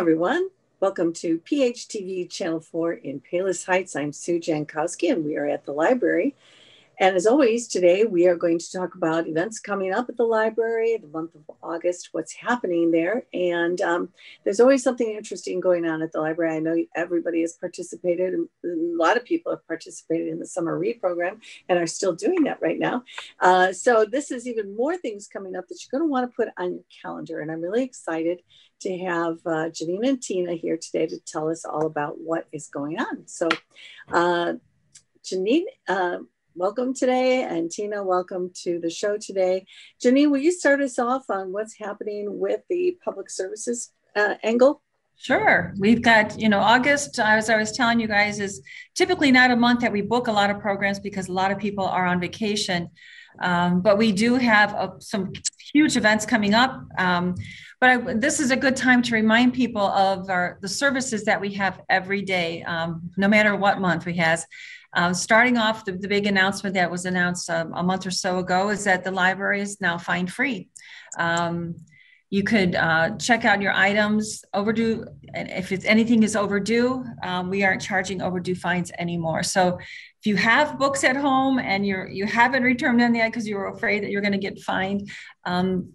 everyone. Welcome to PHTV Channel 4 in Palos Heights. I'm Sue Jankowski, and we are at the library. And as always, today we are going to talk about events coming up at the library, the month of August, what's happening there. And there's always something interesting going on at the library. I know everybody has participated, and a lot of people have participated in the summer read program and are still doing that right now. So this is even more things coming up that you're going to want to put on your calendar. And I'm really excited to have Janine and Tina here today to tell us all about what is going on. So Janine, welcome today, and Tina, welcome to the show today. Janine, will you start us off on what's happening with the public services angle? Sure. We've got, August, as I was telling you guys, is typically not a month that we book a lot of programs because a lot of people are on vacation. But we do have some huge events coming up. This is a good time to remind people of the services that we have every day, no matter what month we have. Starting off, the big announcement that was announced a month or so ago is that the library is now fine free. You could check out your items overdue. And if anything is overdue, we aren't charging overdue fines anymore. So if you have books at home and you haven't returned them yet because you were afraid that you're going to get fined,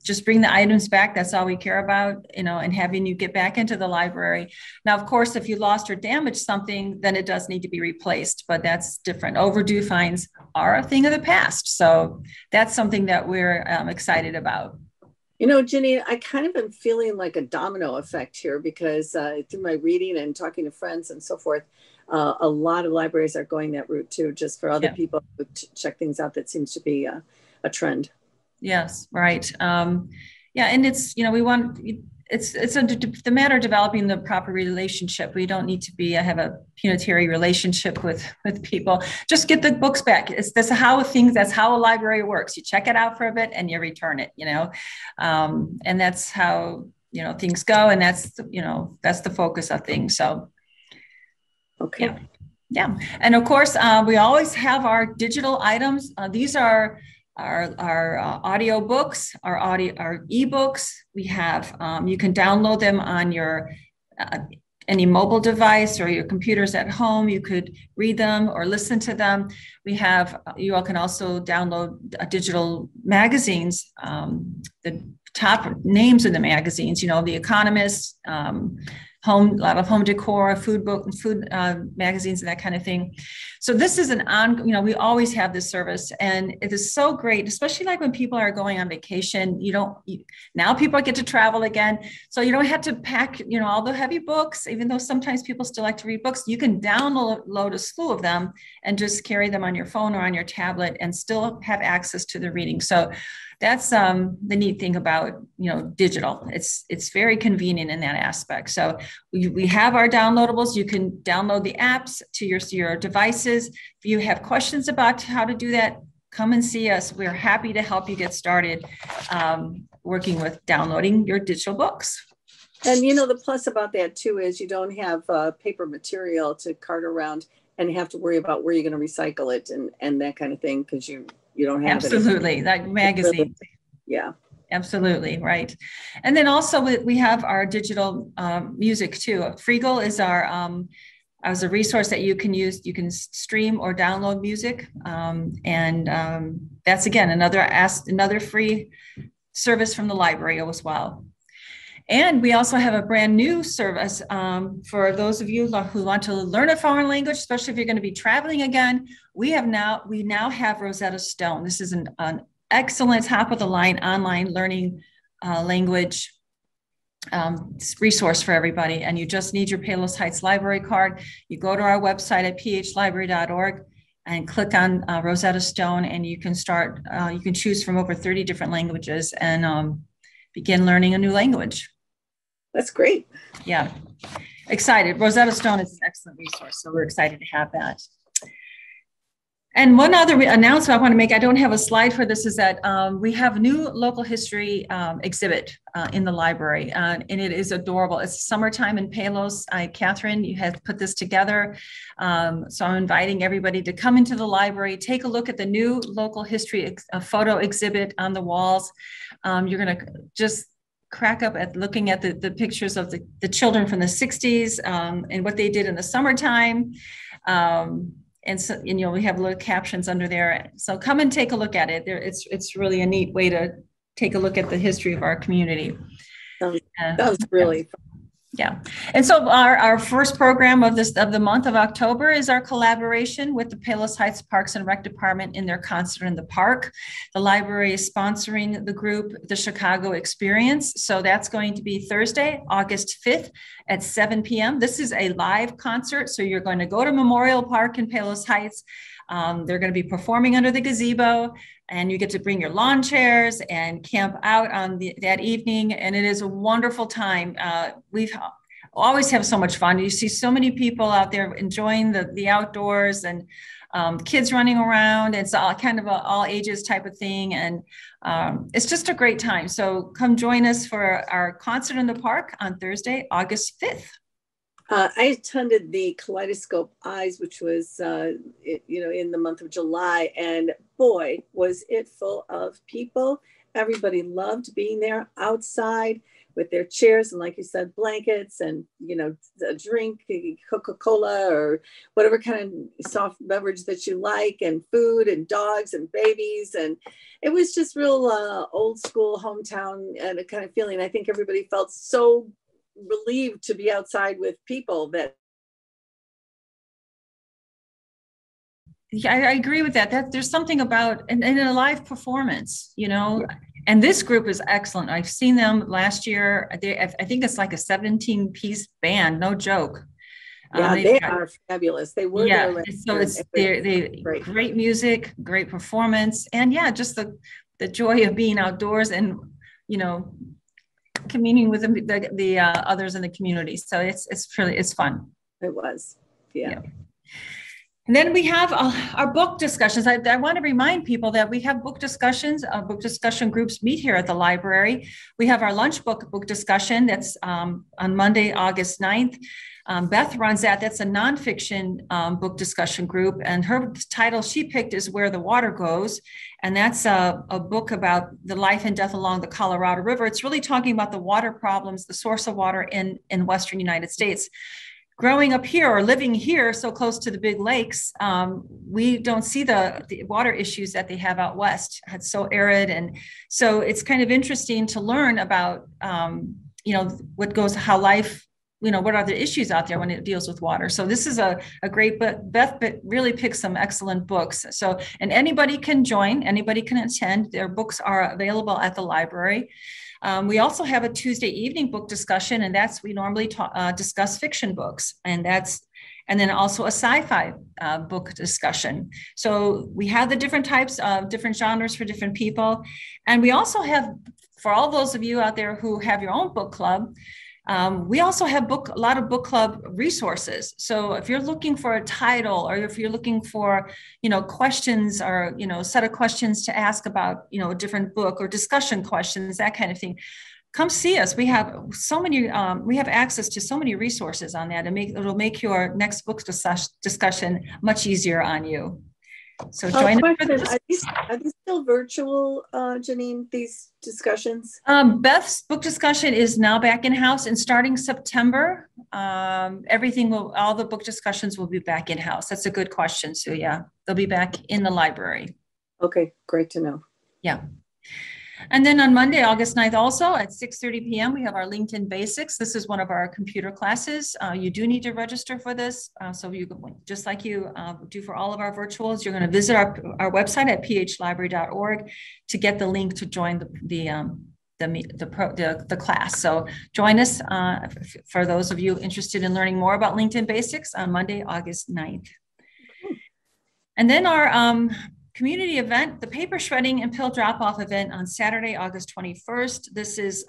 just bring the items back. That's all we care about, and having you get back into the library. Now, of course, if you lost or damaged something, then it does need to be replaced, but that's different. Overdue fines are a thing of the past. So that's something that we're excited about. Jenny, I kind of am feeling like a domino effect here because through my reading and talking to friends and so forth, a lot of libraries are going that route too, just for other people to check things out. That seems to be a trend. Yes, right. And it's, it's the matter of developing the proper relationship. We don't need to have a punitive relationship with people. Just get the books back. That's how a library works. You check it out for a bit and you return it, and that's how, things go. And that's the focus of things. So, okay. Yeah. And of course, we always have our digital items. These are our audiobooks, our ebooks. We have, you can download them on your any mobile device or your computers at home. You could read them or listen to them. You all can also download digital magazines. The top names in the magazines, The Economist, a lot of home decor, food magazines, and that kind of thing. So this is we always have this service, and it is so great, especially like when people are going on vacation. Now people get to travel again, so you don't have to pack, all the heavy books. Even though sometimes people still like to read books, you can download a slew of them and just carry them on your phone or on your tablet and still have access to the reading. So that's the neat thing about digital. It's very convenient in that aspect. So we have our downloadables. You can download the apps to your devices. If you have questions about how to do that, come and see us. We're happy to help you get started working with downloading your digital books. And the plus about that too is you don't have paper material to cart around and have to worry about where you're going to recycle it and that kind of thing, because you don't have absolutely that magazine. Yeah, absolutely right. And then also we have our digital music too. Freegal is as a resource that you can use. You can stream or download music, and that's again another free service from the library as well. And we also have a brand new service for those of you who want to learn a foreign language, especially if you're going to be traveling again. We now have Rosetta Stone. This is an excellent top of the line online learning language resource for everybody. And you just need your Palos Heights library card. You go to our website at phlibrary.org and click on Rosetta Stone, and you can start. You can choose from over 30 different languages and begin learning a new language. That's great. Yeah, excited. Rosetta Stone is an excellent resource, so we're excited to have that. And one other announcement I want to make, I don't have a slide for this, is that we have a new local history exhibit in the library, and it is adorable. It's summertime in Palos. Catherine, you have put this together. So I'm inviting everybody to come into the library, take a look at the new local history photo exhibit on the walls. You're going to just crack up at looking at the pictures of the children from the 60s and what they did in the summertime. And so, and, you know, we have little captions under there. So come and take a look at it. It's really a neat way to take a look at the history of our community. Sounds really fun. Yeah. And so our first program of the month of October is our collaboration with the Palos Heights Parks and Rec Department in their concert in the park. The library is sponsoring the group, the Chicago Experience. So that's going to be Thursday, August 5th at 7 p.m. This is a live concert. So you're going to go to Memorial Park in Palos Heights. They're going to be performing under the gazebo, and you get to bring your lawn chairs and camp out on that evening. And it is a wonderful time. We've always have so much fun. You see so many people out there enjoying the outdoors, and kids running around. It's all kind of all ages type of thing. And it's just a great time. So come join us for our concert in the park on Thursday, August 5th. I attended the Kaleidoscope Eyes, which was, in the month of July, and boy, was it full of people. Everybody loved being there outside with their chairs and, like you said, blankets and, a drink, Coca-Cola or whatever kind of soft beverage that you like, and food and dogs and babies. And it was just real old school hometown and a kind of feeling. I think everybody felt so relieved to be outside with people that. Yeah, I agree with that there's something about and a live performance, and this group is excellent. I've seen them last year. I think it's like a 17-piece band, no joke. Yeah, they are fabulous. They were there last so year. It's they great music, great performance, and just the joy of being outdoors and communing with the others in the community. So it's fun. It was, yeah. And then we have our book discussions. I want to remind people that we have book discussions. Book discussion groups meet here at the library. We have our lunch book discussion that's on Monday, August 9th. Beth runs that. That's a nonfiction book discussion group. And her title she picked is Where the Water Goes. And that's a book about the life and death along the Colorado River. It's really talking about the water problems, the source of water in Western United States. Growing up here or living here so close to the big lakes, we don't see the water issues that they have out west. It's so arid. And so it's kind of interesting to learn about, what goes, how life, what are the issues out there when it deals with water. So this is a great book. Beth really picks some excellent books. So, and anybody can join, anybody can attend. Their books are available at the library. We also have a Tuesday evening book discussion, and we normally discuss fiction books, and then also a sci-fi book discussion. So we have the different types of different genres for different people. And we also have, for all those of you out there who have your own book club, we also have a lot of book club resources. So if you're looking for a title, or if you're looking for, questions or, a set of questions to ask about, a different book or discussion questions, that kind of thing, come see us. We have so many, we have access to so many resources on that, and it'll make your next book discussion much easier on you. So join us. Are these still virtual, Janine, these discussions? Beth's book discussion is now back in-house, and starting September, all the book discussions will be back in-house. That's a good question. So yeah, they'll be back in the library. Okay, great to know. Yeah. And then on Monday, August 9th, also at 6:30 p.m., we have our LinkedIn Basics. This is one of our computer classes. You do need to register for this. So you, just like you do for all of our virtuals, you're going to visit our website at phlibrary.org to get the link to join the class. So join us for those of you interested in learning more about LinkedIn Basics on Monday, August 9th. And then our community event, the paper shredding and pill drop-off event on Saturday, August 21st. This is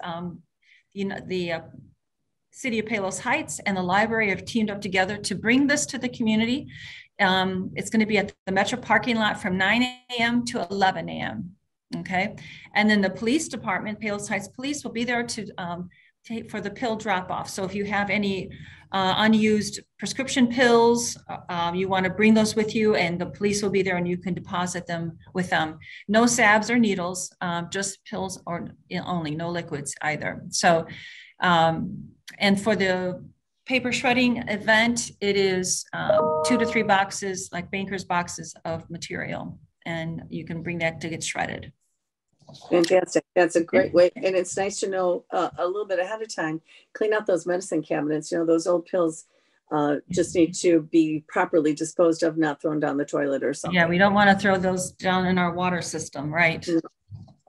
the City of Palos Heights and the library have teamed up together to bring this to the community. It's going to be at the Metro parking lot from 9 a.m. to 11 a.m. Okay. And then the police department, Palos Heights Police, will be there to for the pill drop off. So if you have any unused prescription pills, you want to bring those with you, and the police will be there and you can deposit them with them. No salves or needles, just pills or only, no liquids either. So, and for the paper shredding event, it is 2 to 3 boxes, like Banker's boxes of material, and you can bring that to get shredded. Fantastic. That's a great way. And it's nice to know a little bit ahead of time, clean out those medicine cabinets. You know, those old pills just need to be properly disposed of, not thrown down the toilet or something. Yeah, we don't want to throw those down in our water system, right?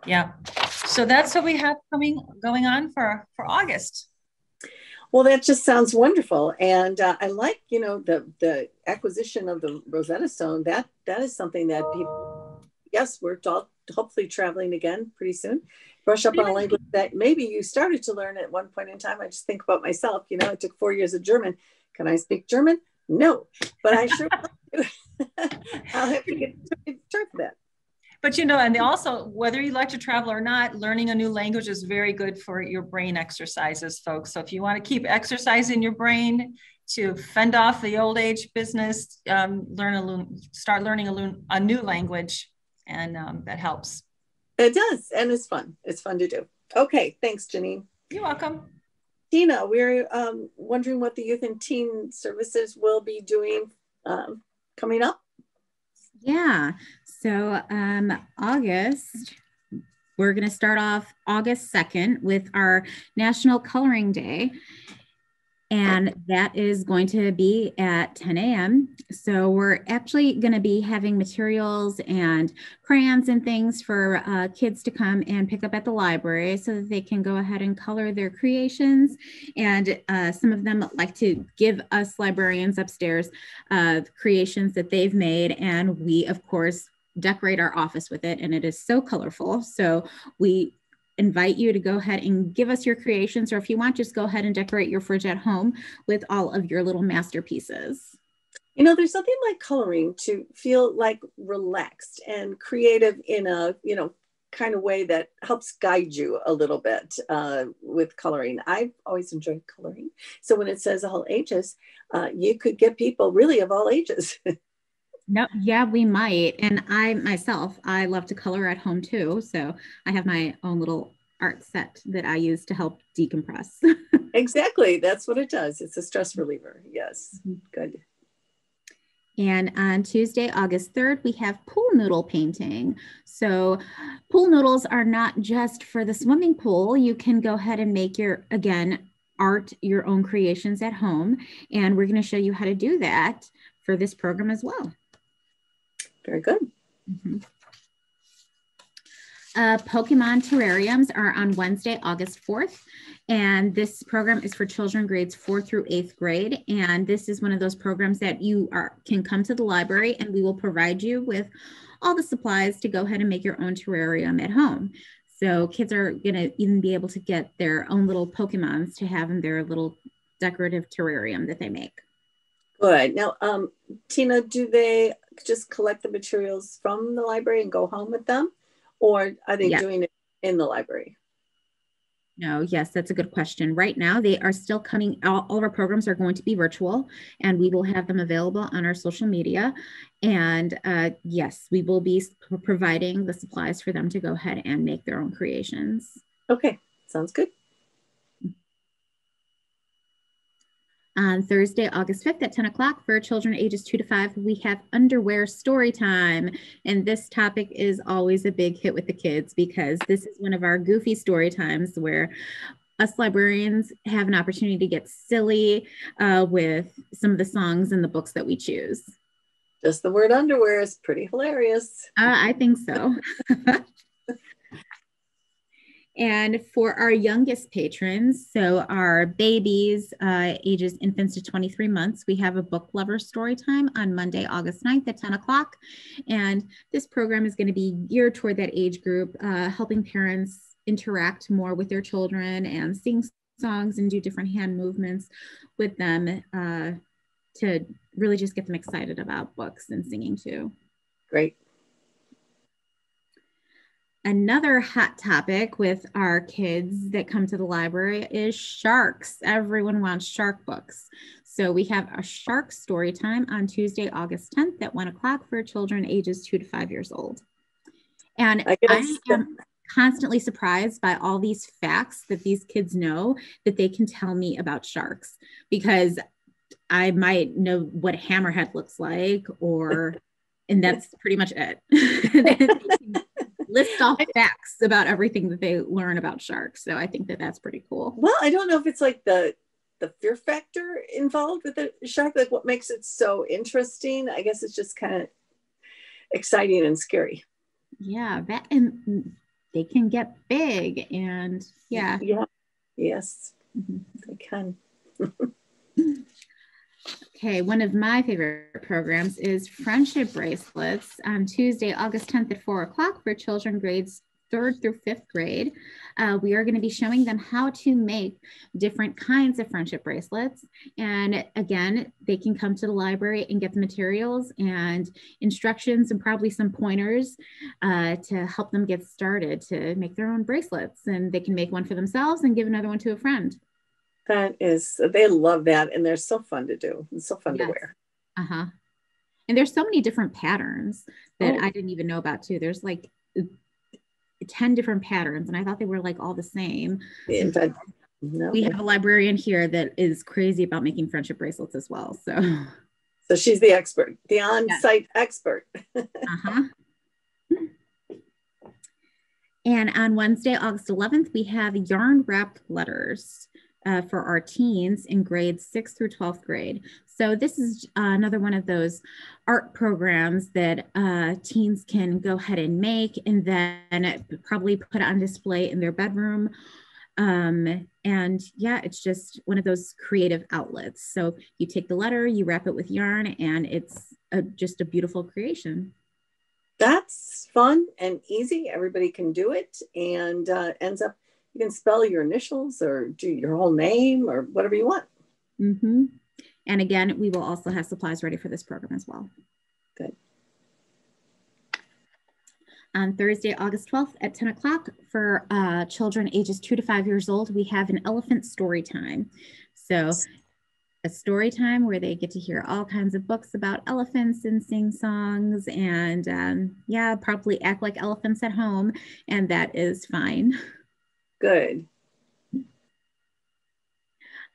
Yeah. So that's what we have going on for August. Well, that just sounds wonderful. And I like, you know, the acquisition of the Rosetta Stone. That is something that people, yes, we're hopefully traveling again pretty soon. Brush up on a language that maybe you started to learn at one point in time. I just think about myself, you know, I took 4 years of German. Can I speak German? No, but I sure will. I'll have to get to start that. But, you know, and also, whether you like to travel or not, learning a new language is very good for your brain exercises, folks. So if you want to keep exercising your brain to fend off the old age business, start learning a new language, and that helps. It does, and it's fun. It's fun to do. Okay, thanks, Janine. You're welcome. Tina, we're wondering what the Youth and Teen Services will be doing coming up. Yeah, so August, we're going to start off August 2nd with our National Coloring Day. And that is going to be at 10 a.m. So we're actually going to be having materials and crayons and things for kids to come and pick up at the library so that they can go ahead and color their creations. And some of them like to give us librarians upstairs creations that they've made. And we, of course, decorate our office with it. And it is so colorful. So we invite you to go ahead and give us your creations, or if you want, just go ahead and decorate your fridge at home with all of your little masterpieces. You know, there's nothing like coloring to feel like relaxed and creative in a, you know, kind of way that helps guide you a little bit with coloring. I've always enjoyed coloring. So when it says all ages, you could get people really of all ages. No, yeah, we might. And I myself, I love to color at home too. So I have my own little art set that I use to help decompress. Exactly. That's what it does. It's a stress reliever. Yes. Good. And on Tuesday, August 3rd, we have pool noodle painting. So pool noodles are not just for the swimming pool. You can go ahead and make your own creations at home. And we're going to show you how to do that for this program as well. Very good. Mm-hmm. Pokemon Terrariums are on Wednesday, August 4th. And this program is for children grades 4th through 8th grade. And this is one of those programs that you can come to the library and we will provide you with all the supplies to go ahead and make your own terrarium at home. So kids are going to even be able to get their own little Pokemons to have in their little decorative terrarium that they make. Good. Now, Tina, do they just collect the materials from the library and go home with them? Or are they doing it in the library? No, yes, that's a good question. Right now, they are still coming. All of our programs are going to be virtual, and we will have them available on our social media. And yes, we will be providing the supplies for them to go ahead and make their own creations. Okay, sounds good. On Thursday, August 5th at 10 o'clock for children ages 2 to 5, we have underwear story time. And this topic is always a big hit with the kids because this is one of our goofy story times where us librarians have an opportunity to get silly with some of the songs and the books that we choose. Just the word underwear is pretty hilarious. I think so. And for our youngest patrons, so our babies, ages infants to 23 months, we have a book lover story time on Monday, August 9th at 10 o'clock. And this program is going to be geared toward that age group, helping parents interact more with their children and sing songs and do different hand movements with them to really just get them excited about books and singing too. Great. Another hot topic with our kids that come to the library is sharks. Everyone wants shark books. So we have a shark story time on Tuesday, August 10th at 1 o'clock for children ages 2 to 5 years old. And I am constantly surprised by all these facts that these kids know that they can tell me about sharks, because I might know what a hammerhead looks like, and that's pretty much it. List off facts about everything that they learn about sharks. So I think that that's pretty cool. Well, I don't know if it's like the fear factor involved with the shark, like what makes it so interesting. I guess it's just kind of exciting and scary. Yeah, that, and they can get big, and yeah. Yes, they can. Okay, one of my favorite programs is friendship bracelets on Tuesday, August 10th at 4 o'clock for children grades 3rd through 5th grade. We are going to be showing them how to make different kinds of friendship bracelets. And again, they can come to the library and get the materials and instructions and probably some pointers to help them get started to make their own bracelets. And they can make one for themselves and give another one to a friend. They love that. And they're so fun to do. It's so fun to wear. Uh-huh. And there's so many different patterns that I didn't even know about too. There's like 10 different patterns, and I thought they were like all the same. In fact, no. We have a librarian here that is crazy about making friendship bracelets as well. So she's the expert, the on-site expert. Uh-huh. And on Wednesday, August 11th, we have yarn wrapped letters for our teens in grades 6th through 12th grade. So this is another one of those art programs that teens can go ahead and make and then probably put on display in their bedroom. And yeah, it's just one of those creative outlets. So you take the letter, you wrap it with yarn, and it's just a beautiful creation. That's fun and easy. Everybody can do it, and ends up, you can spell your initials or do your whole name or whatever you want. Mm-hmm. And again, we will also have supplies ready for this program as well. Good. On Thursday, August 12th at 10 o'clock for children ages 2 to 5 years old, we have an elephant story time. So a story time where they get to hear all kinds of books about elephants and sing songs and yeah, probably act like elephants at home. And that is fine. Good.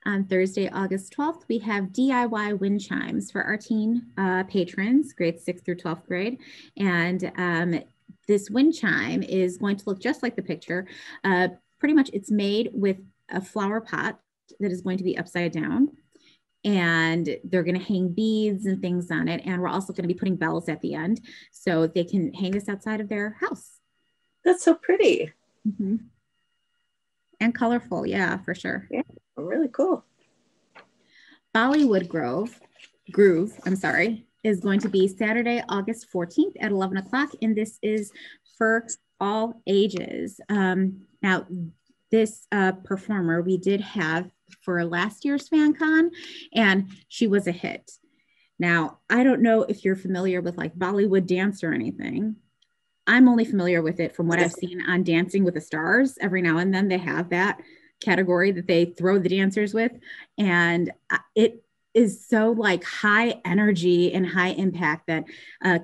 On Thursday, August 12th, we have DIY wind chimes for our teen patrons, grades 6th through 12th grade. And this wind chime is going to look just like the picture. Pretty much it's made with a flower pot that is going to be upside down. And they're going to hang beads and things on it. And we're also going to be putting bells at the end so they can hang this outside of their house. That's so pretty. Mm-hmm. And colorful. Yeah, for sure. Yeah, really cool. Bollywood Groove, is going to be Saturday, August 14th at 11 o'clock. And this is for all ages. Now, this performer we did have for last year's FanCon, and she was a hit. Now, I don't know if you're familiar with like Bollywood dance or anything. I'm only familiar with it from what I've seen on Dancing with the Stars. Every now and then they have that category that they throw the dancers with. And it is so like high energy and high impact that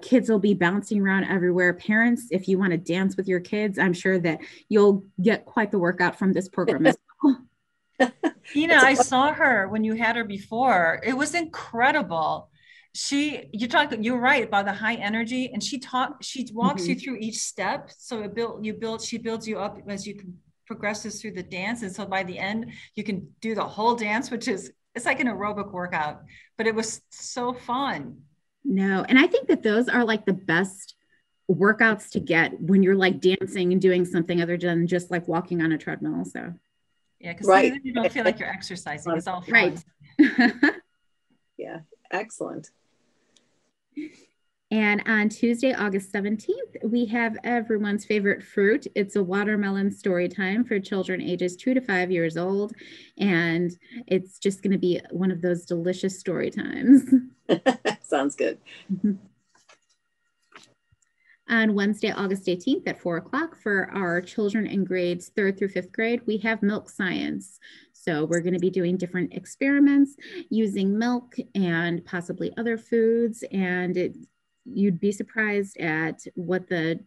kids will be bouncing around everywhere. Parents, if you want to dance with your kids, I'm sure that you'll get quite the workout from this program as well. Tina, I saw her when you had her before. It was incredible. You're right about the high energy, and she walks you through each step. So she builds you up as you can progresses through the dance. And so by the end, you can do the whole dance, it's like an aerobic workout, but it was so fun. No. And I think that those are like the best workouts to get when you're like dancing and doing something other than just like walking on a treadmill. So yeah, because you don't feel like you're exercising. It's all fun. Right. Yeah, excellent. And on Tuesday, August 17th, we have everyone's favorite fruit. It's a watermelon story time for children ages 2 to 5 years old. And it's just going to be one of those delicious story times. Sounds good. On Wednesday, August 18th at 4 o'clock for our children in grades 3rd through 5th grade, we have milk science. So we're going to be doing different experiments using milk and possibly other foods. And you'd be surprised at what the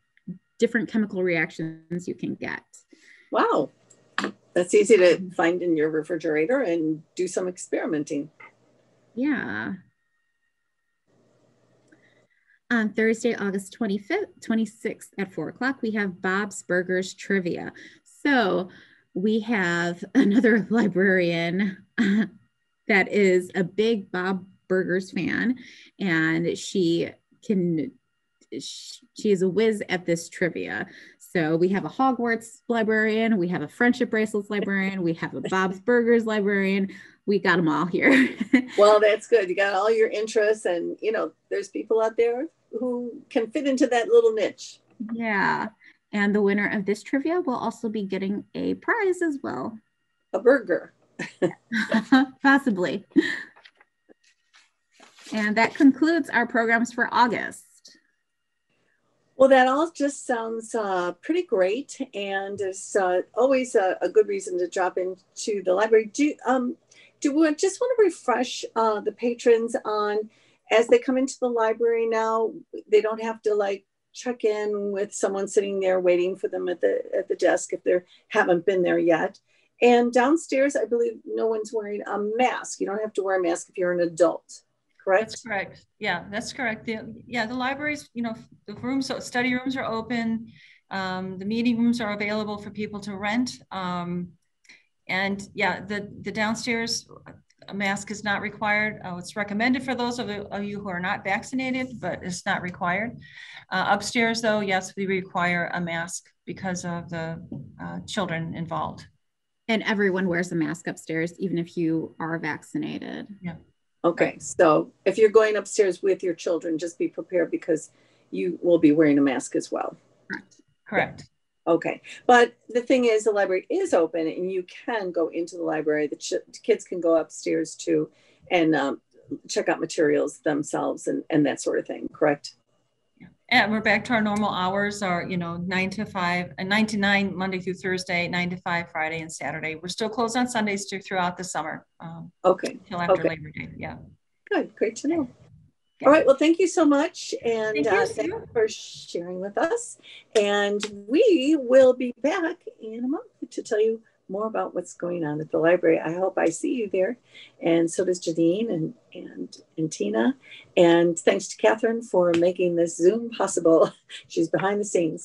different chemical reactions you can get. Wow. That's easy to find in your refrigerator and do some experimenting. Yeah. On Thursday, August 26th at 4 o'clock, we have Bob's Burgers Trivia. So we have another librarian that is a big Bob Burgers fan, and she is a whiz at this trivia. So we have a Hogwarts librarian, we have a Friendship Bracelets librarian, we have a Bob's Burgers librarian. We got them all here. Well, that's good. You got all your interests, and there's people out there who can fit into that little niche. Yeah. And the winner of this trivia will also be getting a prize as well. A burger. Possibly. And that concludes our programs for August. Well, that all just sounds pretty great, and it's always a good reason to drop into the library. Do we just want to refresh the patrons on, as they come into the library now, they don't have to check in with someone sitting there waiting for them at the desk if they haven't been there yet. And downstairs, I believe no one's wearing a mask. You don't have to wear a mask if you're an adult, correct? That's correct. Yeah, that's correct. The libraries, the study rooms are open. The meeting rooms are available for people to rent. And yeah, the downstairs, a mask is not required. It's recommended for those of you who are not vaccinated, but it's not required. Upstairs, though, yes, we require a mask because of the children involved. And everyone wears a mask upstairs, even if you are vaccinated. Yeah. Okay, so if you're going upstairs with your children, just be prepared because you will be wearing a mask as well. Correct. Yeah. Okay, but the thing is, the library is open and you can go into the library. The kids can go upstairs too and check out materials themselves and that sort of thing, correct? Yeah. And we're back to our normal hours, are 9 to 5 and 9 to 9 Monday through Thursday, 9 to 5 Friday and Saturday. We're still closed on Sundays throughout the summer. Okay. Until after Labor Day. Yeah. Good. Great to know. Okay. All right. Well, thank you so much. And thank you for sharing with us. And we will be back in a month to tell you more about what's going on at the library. I hope I see you there. And so does Janine and Tina. And thanks to Catherine for making this Zoom possible. She's behind the scenes.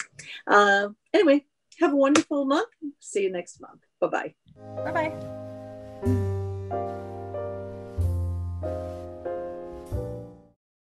Anyway, have a wonderful month. See you next month. Bye-bye. Bye-bye.